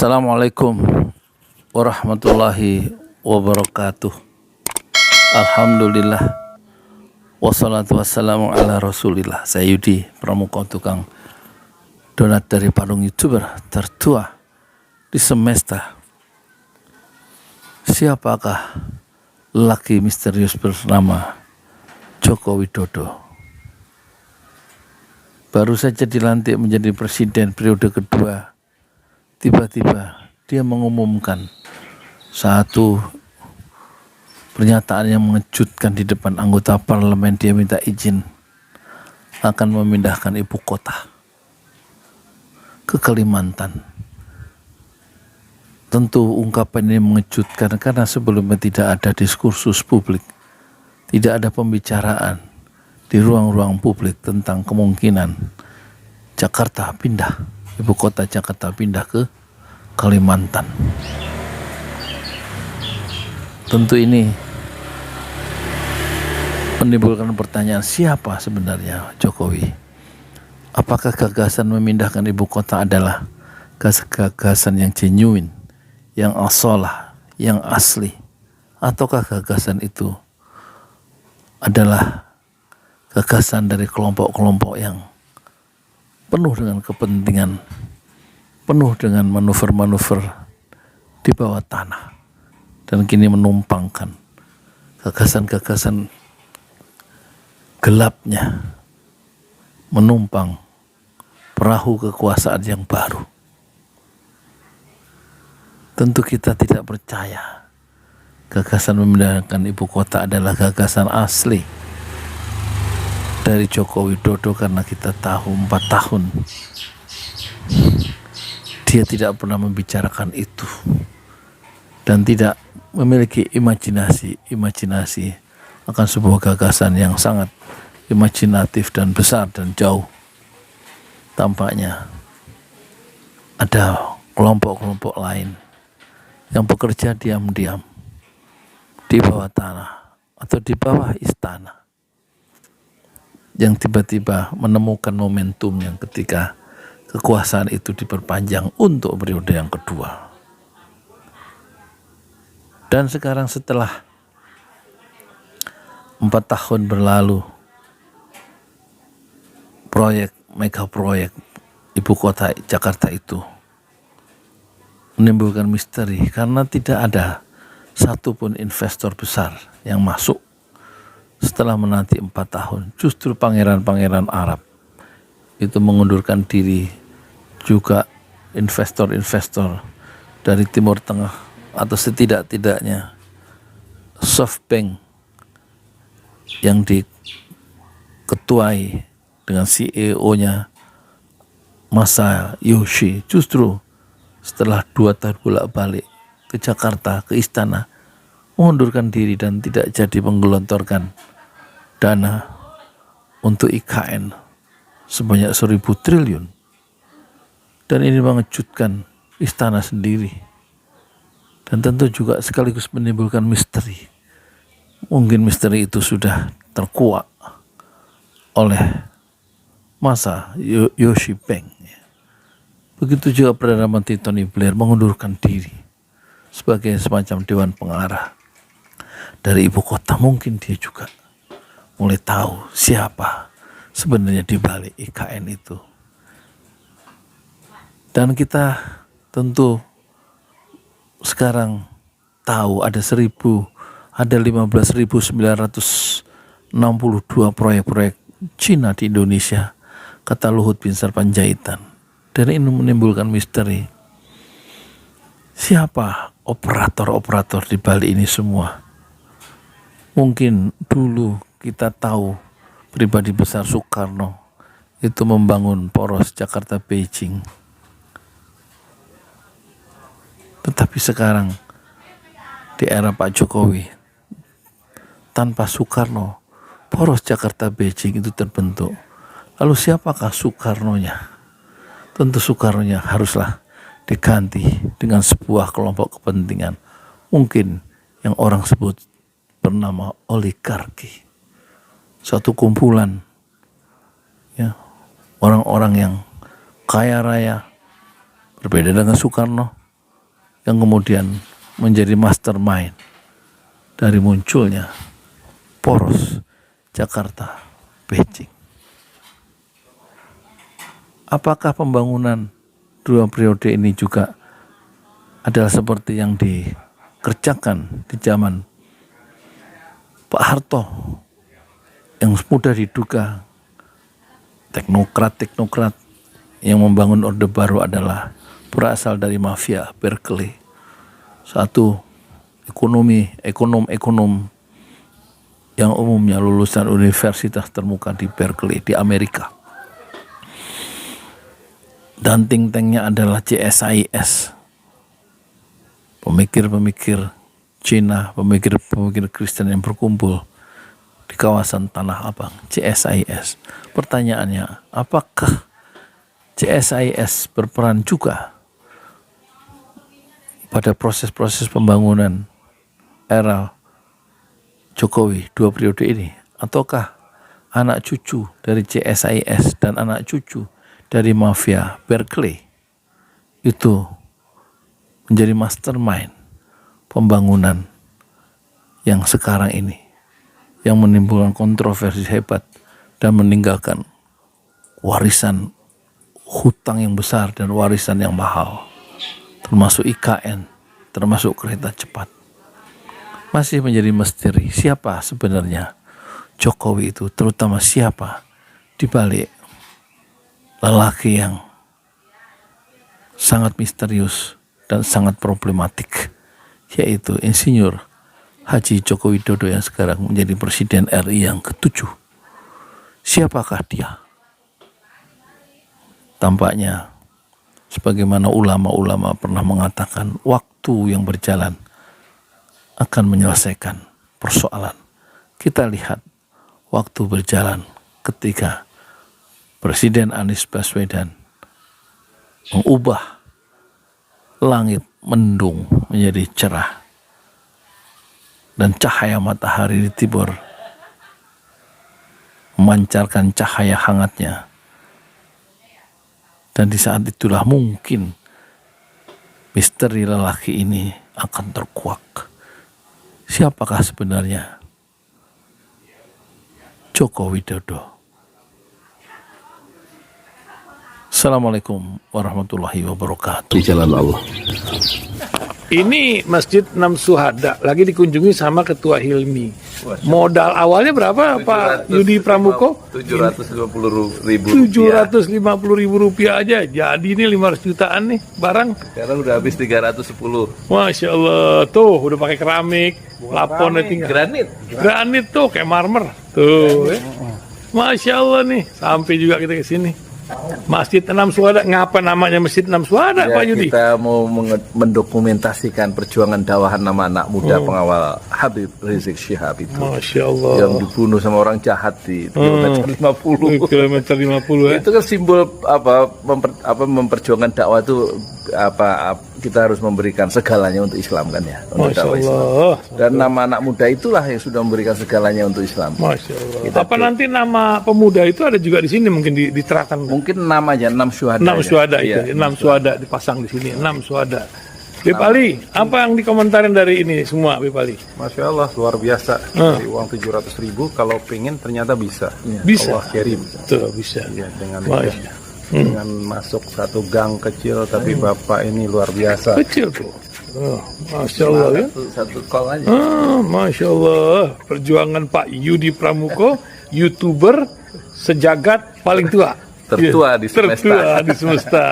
Assalamualaikum warahmatullahi wabarakatuh. Alhamdulillah, wassalatu wassalamu ala rasulillah. Saya Yudi Pramuka, tukang donat dari Palung, YouTuber tertua di semesta. Siapakah lelaki misterius bernama Joko Widodo? Baru saja dilantik menjadi presiden periode kedua, tiba-tiba dia mengumumkan satu pernyataan yang mengejutkan di depan anggota parlemen. Dia minta izin akan memindahkan ibu kota ke Kalimantan. Tentu ungkapan ini mengejutkan karena sebelumnya tidak ada diskursus publik, tidak ada pembicaraan di ruang-ruang publik tentang kemungkinan Jakarta pindah, ibu kota Jakarta pindah ke Kalimantan. Tentu ini menimbulkan pertanyaan, siapa sebenarnya Jokowi? Apakah gagasan memindahkan ibu kota adalah gagasan yang genuine, yang asolah, yang asli, ataukah gagasan itu adalah gagasan dari kelompok-kelompok yang penuh dengan kepentingan, penuh dengan manuver-manuver di bawah tanah, dan kini menumpangkan gagasan-gagasan gelapnya, menumpang perahu kekuasaan yang baru. Tentu kita tidak percaya gagasan memindahkan ibu kota adalah gagasan asli dari Joko Widodo, karena kita tahu 4 tahun dia tidak pernah membicarakan itu dan tidak memiliki imajinasi akan sebuah gagasan yang sangat imajinatif dan besar dan jauh. Tampaknya ada kelompok-kelompok lain yang bekerja diam-diam di bawah tanah atau di bawah istana, yang tiba-tiba menemukan momentum yang ketika kekuasaan itu diperpanjang untuk periode yang kedua. Dan sekarang setelah 4 tahun berlalu, mega proyek ibu kota Jakarta itu menimbulkan misteri karena tidak ada satupun investor besar yang masuk. Setelah menanti 4 tahun, justru pangeran-pangeran Arab itu mengundurkan diri, juga investor-investor dari Timur Tengah, atau setidak-tidaknya SoftBank yang diketuai dengan CEO-nya Masayoshi, justru setelah 2 tahun bolak-balik ke Jakarta, ke istana, mengundurkan diri dan tidak jadi menggelontorkan dana untuk IKN sebanyak 1.000 triliun. Dan ini mengejutkan istana sendiri, dan tentu juga sekaligus menimbulkan misteri. Mungkin misteri itu sudah terkuak oleh Masayoshi Bank. Begitu juga Perdana Menteri Tony Blair mengundurkan diri sebagai semacam dewan pengarah dari ibu kota. Mungkin dia juga mulai tahu siapa sebenarnya di balik IKN itu. Dan kita tentu sekarang tahu ada 15.962 proyek-proyek Cina di Indonesia, kata Luhut Binsar Panjaitan. Dan ini menimbulkan misteri. Siapa operator-operator di balik ini semua? Mungkin dulu kita tahu pribadi besar Soekarno itu membangun poros Jakarta-Beijing. Tetapi sekarang di era Pak Jokowi, tanpa Soekarno, poros Jakarta-Beijing itu terbentuk. Lalu siapakah Soekarnonya? Tentu Soekarnonya haruslah diganti dengan sebuah kelompok kepentingan, mungkin yang orang sebut bernama oligarki, suatu kumpulan orang-orang yang kaya raya, berbeda dengan Soekarno, yang kemudian menjadi mastermind dari munculnya poros Jakarta Beijing. Apakah pembangunan 2 periode ini juga adalah seperti yang dikerjakan di zaman Pak Harto yang mudah diduga teknokrat yang membangun Orde Baru adalah berasal dari mafia Berkeley, satu ekonom yang umumnya lulusan universitas termuka di Berkeley di Amerika, dan think tanknya adalah CSIS, pemikir-pemikir Cina, pemikir-pemikir Kristen yang berkumpul di kawasan Tanah Abang, CSIS. Pertanyaannya, apakah CSIS berperan juga pada proses-proses pembangunan era Jokowi 2 periode ini? Ataukah anak cucu dari CSIS dan anak cucu dari mafia Berkeley itu menjadi mastermind pembangunan yang sekarang ini, yang menimbulkan kontroversi hebat dan meninggalkan warisan hutang yang besar dan warisan yang mahal, termasuk IKN, termasuk kereta cepat. Masih menjadi misteri siapa sebenarnya Jokowi itu, terutama siapa di balik lelaki yang sangat misterius dan sangat problematik, yaitu Insinyur Haji Joko Widodo yang sekarang menjadi Presiden RI yang ke-7. Siapakah dia? Tampaknya sebagaimana ulama-ulama pernah mengatakan, waktu yang berjalan akan menyelesaikan persoalan. Kita lihat waktu berjalan ketika Presiden Anies Baswedan mengubah langit mendung menjadi cerah dan cahaya matahari di timur memancarkan cahaya hangatnya, dan di saat itulah mungkin misteri lelaki ini akan terkuak. Siapakah sebenarnya Joko Widodo? Assalamualaikum warahmatullahi wabarakatuh. Di jalan Allah. Ini Masjid 6 Syuhada lagi dikunjungi sama Ketua Hilmi. Modal awalnya berapa Pak Yudi Pramuko? 750.000 rupiah aja. Jadi ini 500 jutaan nih barang. Sekarang udah habis 310. Masya Allah, tuh udah pakai keramik, laponnya tinggal. Granit tuh kayak marmer. Tuh, Masya Allah nih, sampai juga kita ke sini. Masjid 6 Syuhada, ngapa namanya Masjid 6 Syuhada, Ya, Pak Yudi? kita mau mendokumentasikan perjuangan dakwah nama anak muda pengawal Habib Rizik Syihab itu. Masya Allah. Yang dibunuh sama orang jahat di kilometer 50. Kilometer 50 ya. Itu kan simbol memperjuangkan dakwah itu kita harus memberikan segalanya untuk Islam kan ya. Untuk Masya dakwah Islam. Allah. Dan nama anak muda itulah yang sudah memberikan segalanya untuk Islam. Masya Allah. Apa nanti nama pemuda itu ada juga di sini mungkin diterapkan? Mungkin namanya 6 Syuhada. 6 Syuhada itu, Iya, 6 Syuhada dipasang di sini, 6 Syuhada. Bip Ali, apa yang dikomentarin dari ini semua, Bip Ali? Masya Allah, luar biasa. Dari uang 700.000, kalau pengen ternyata bisa. Bisa. Allah kirim. Tuh, bisa. Ya, dengan masuk satu gang kecil, tapi Bapak ini luar biasa. Kecil tuh. Masya Allah ya. Satu call aja. Masya Allah. Perjuangan Pak Yudi Pramuko, YouTuber sejagat paling tua. Tertua di semesta. Tertua di semesta.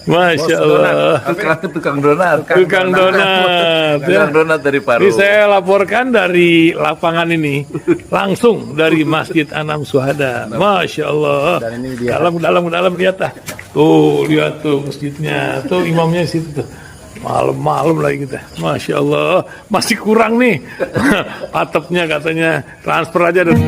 Masya Allah. Tukang donat. Tukang donat. Tukang donat dari Paru. Ini saya laporkan dari lapangan ini, langsung dari Masjid 6 Syuhada. Masya Allah. Dan ini dia. Dalam kelihatan. Tuh, lihat tuh masjidnya. Tuh imamnya di situ tuh. Malam-malam lagi kita. Masya Allah. Masih kurang nih. Atapnya katanya transfer aja. Dan